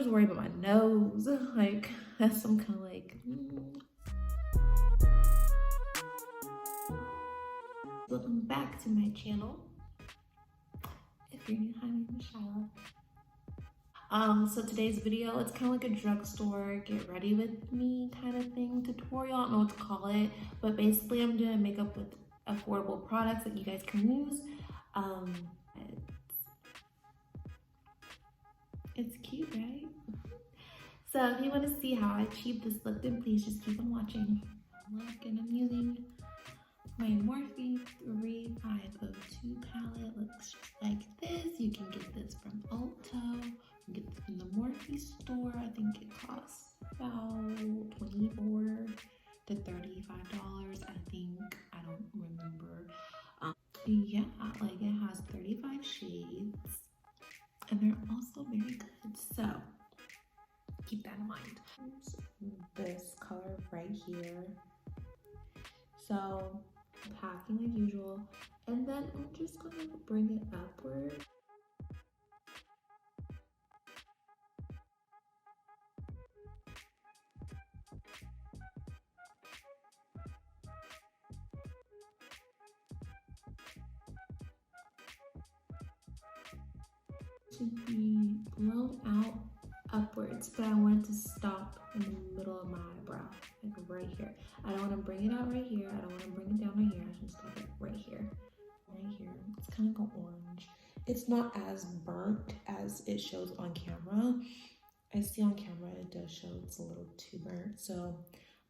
just worried about my nose. Like, that's some kind of like... Welcome back to my channel. If you're new, hi, my name is Shyla. So today's video, it's kind of like a drugstore get ready with me kind of thing tutorial. I don't know what to call it, but basically I'm doing makeup with affordable products that you guys can use. It's cute, right? So if you want to see how I achieved this look, then please just keep on watching. Look, and I'm using my Morphe 3502 palette. Looks just like this. You can get this from Ulta. You can get this from the Morphe store. I think it costs about $24 to $35. I think. I don't remember. Yeah, like it has 35 shades. And they're also very good. So keep that in mind. This color right here. So packing as usual, and then I'm just gonna bring it upward. To be blown out upwards, but I want it to stop in the middle of my eyebrow, like right here. I don't want to bring it out right here. I don't want to bring it down right here. I should stop it right here. Right here. It's kind of like an orange. It's not as burnt as it shows on camera. I see on camera it does show it's a little too burnt, so,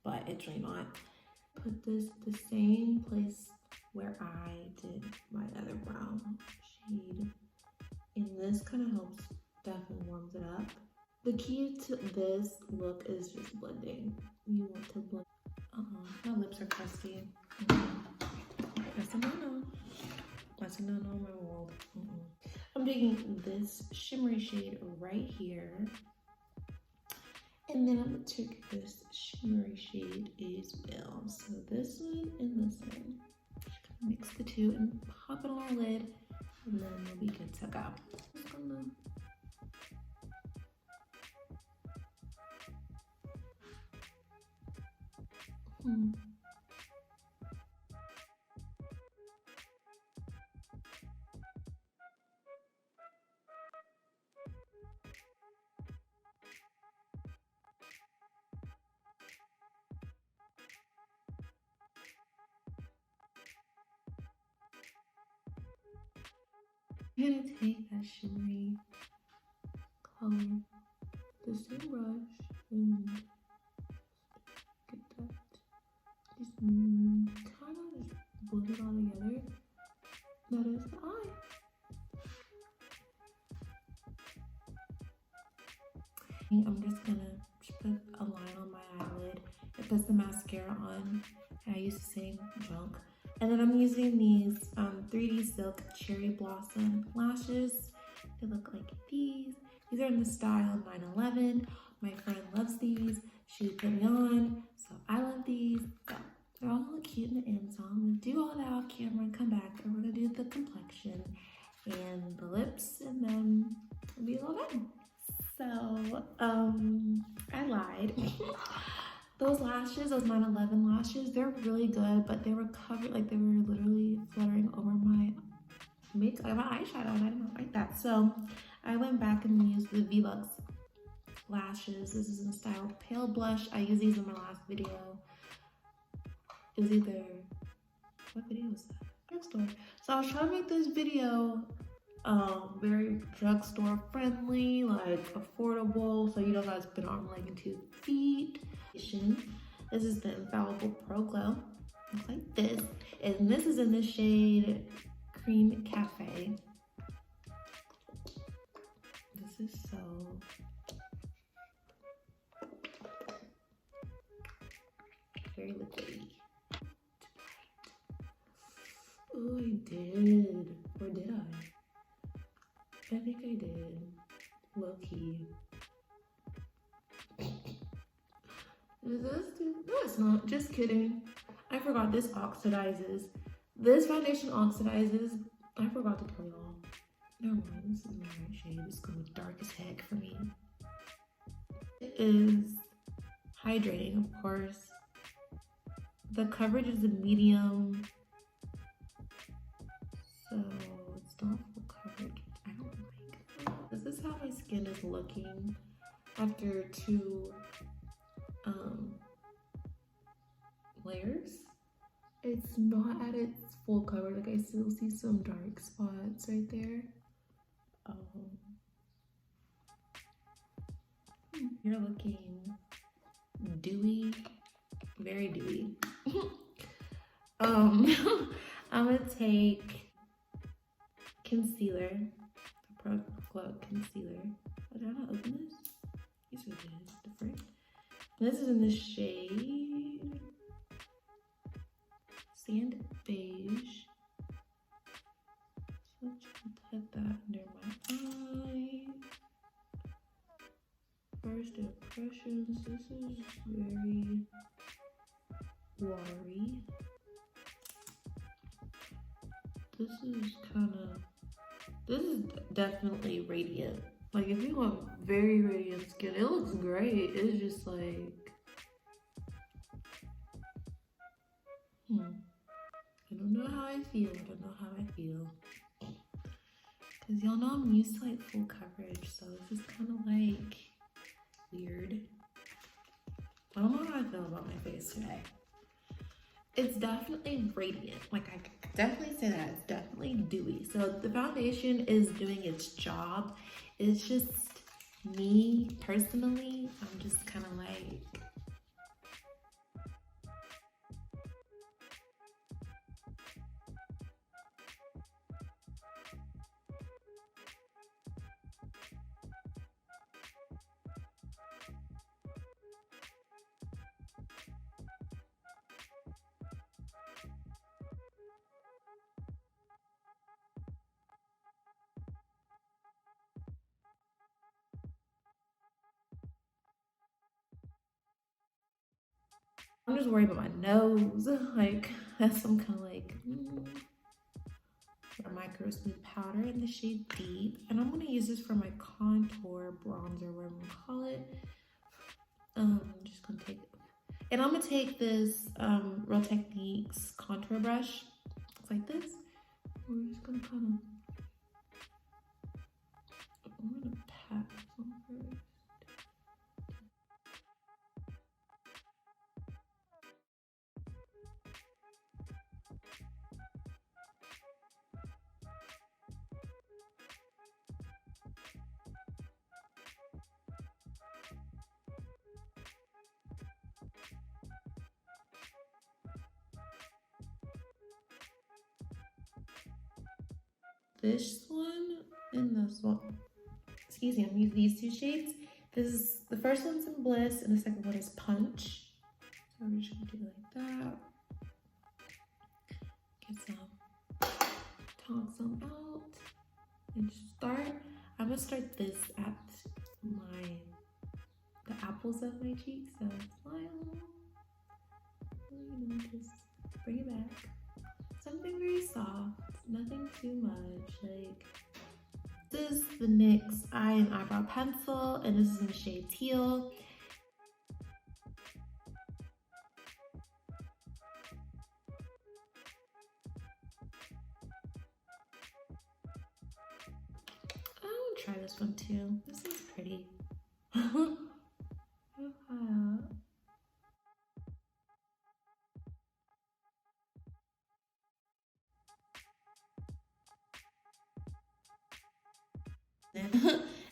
but it's really not. Put this the same place where I did my other brown shade. And this kind of helps, definitely warms it up. The key to this look is just blending. You want to blend. My lips are crusty. That's a no-no. That's a no-no in my world. I'm taking this shimmery shade right here. And then I'm gonna take this shimmery shade as well. So this one and this one. Mix the two and pop it on our lid. And then we'll be good to go. Just gonna I'm gonna take that shimmery color, the same brush, and get that. Just kind of just blend it all together. That is the eye. I'm just gonna put a line on my eyelid. It puts the mascara on. I use the same junk. And then I'm using these 3D Silk Cherry Blossom lashes. They look like these. These are in the style 911. My friend loves these. She put me on, so I love these. So they're all look cute in the end. So I'm gonna do all that off camera and come back, and we're gonna do the complexion and the lips, and then it'll be all done. So I lied. Those lashes, those 911 lashes, they're really good, but they were covered, like they were literally fluttering over my makeup, my eyeshadow, and I didn't like that. So I went back and used the VLuxe lashes. This is in the style Pale Blush. I used these in my last video. It was either, what video was that? Drugstore. So I was trying to make this video very drugstore friendly, like affordable, so you don't guys put on like in 2 feet. This is the Infallible Pro Glow. Looks like this, and this is in the shade Cream Cafe. This is so very liquidy. Oh, I did, or did I? I think I did, low key. Is this too? No, it's not. Just kidding. I forgot this oxidizes. This foundation oxidizes. I forgot to tell y'all. Never mind. This is my right shade. This is gonna be dark as heck for me. is hydrating, of course. The coverage is a medium, so it's not full coverage. I don't like it. This is how my skin is looking after 2 layers. It's not at its full cover. Like, I still see some dark spots right there. You're looking dewy, very dewy. I'm gonna take concealer, the Pro Glow concealer. Oh, did I not open this? These are different. This is in the shade Sand Beige. So let's put that under my eye. First impressions, this is very watery. This is definitely radiant. Like, if you want very radiant skin, it looks great. It's just like, I don't know how I feel. Because y'all know I'm used to like full coverage, so it's just kind of like weird. I don't know how I feel about my face today. It's definitely radiant. Like, I could definitely say that. It's definitely dewy. So the foundation is doing its job. It's just me personally. I'm just kind of like, I'm just worried about my nose. Like, that's some kind of like Microsmooth powder in the shade Deep. And I'm gonna use this for my contour, bronzer, whatever you call it. I'm just gonna take it. And I'm gonna take this Real Techniques contour brush. It's like this. We're just gonna kind of, I'm gonna pat some first. This one and this one. Excuse me, I'm using these 2 shades. This is, the first one's in Bliss and the second one is Punch. So we're just gonna do like that. Get some, tog some out, and start. I'm gonna start this at the apples of my cheeks. So smile. Just bring it back. Something very soft, nothing too much. Like, this is the NYX Eye and Eyebrow Pencil, and this is in the shade Teal. I'll try this one too. This is pretty.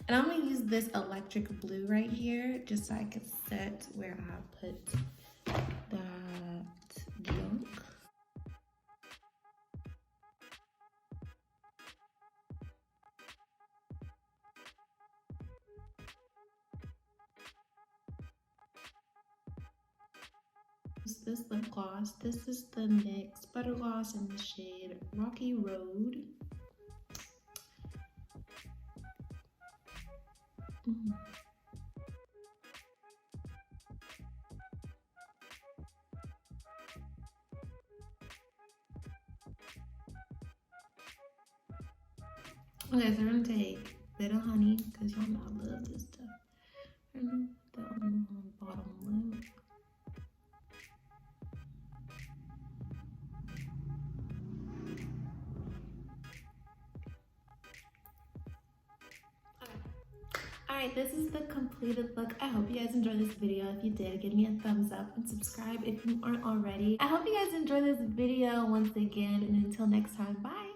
And I'm gonna use this electric blue right here just so I can set where I put that junk. This lip gloss. This is the NYX Butter Gloss in the shade Rocky Road. Okay, so we're gonna take Little Honey, because y'all know I love this stuff. And that on Alright, this is the completed look. I hope you guys enjoyed this video. If you did, give me a thumbs up and subscribe if you aren't already. I hope you guys enjoyed this video once again, and until next time, bye!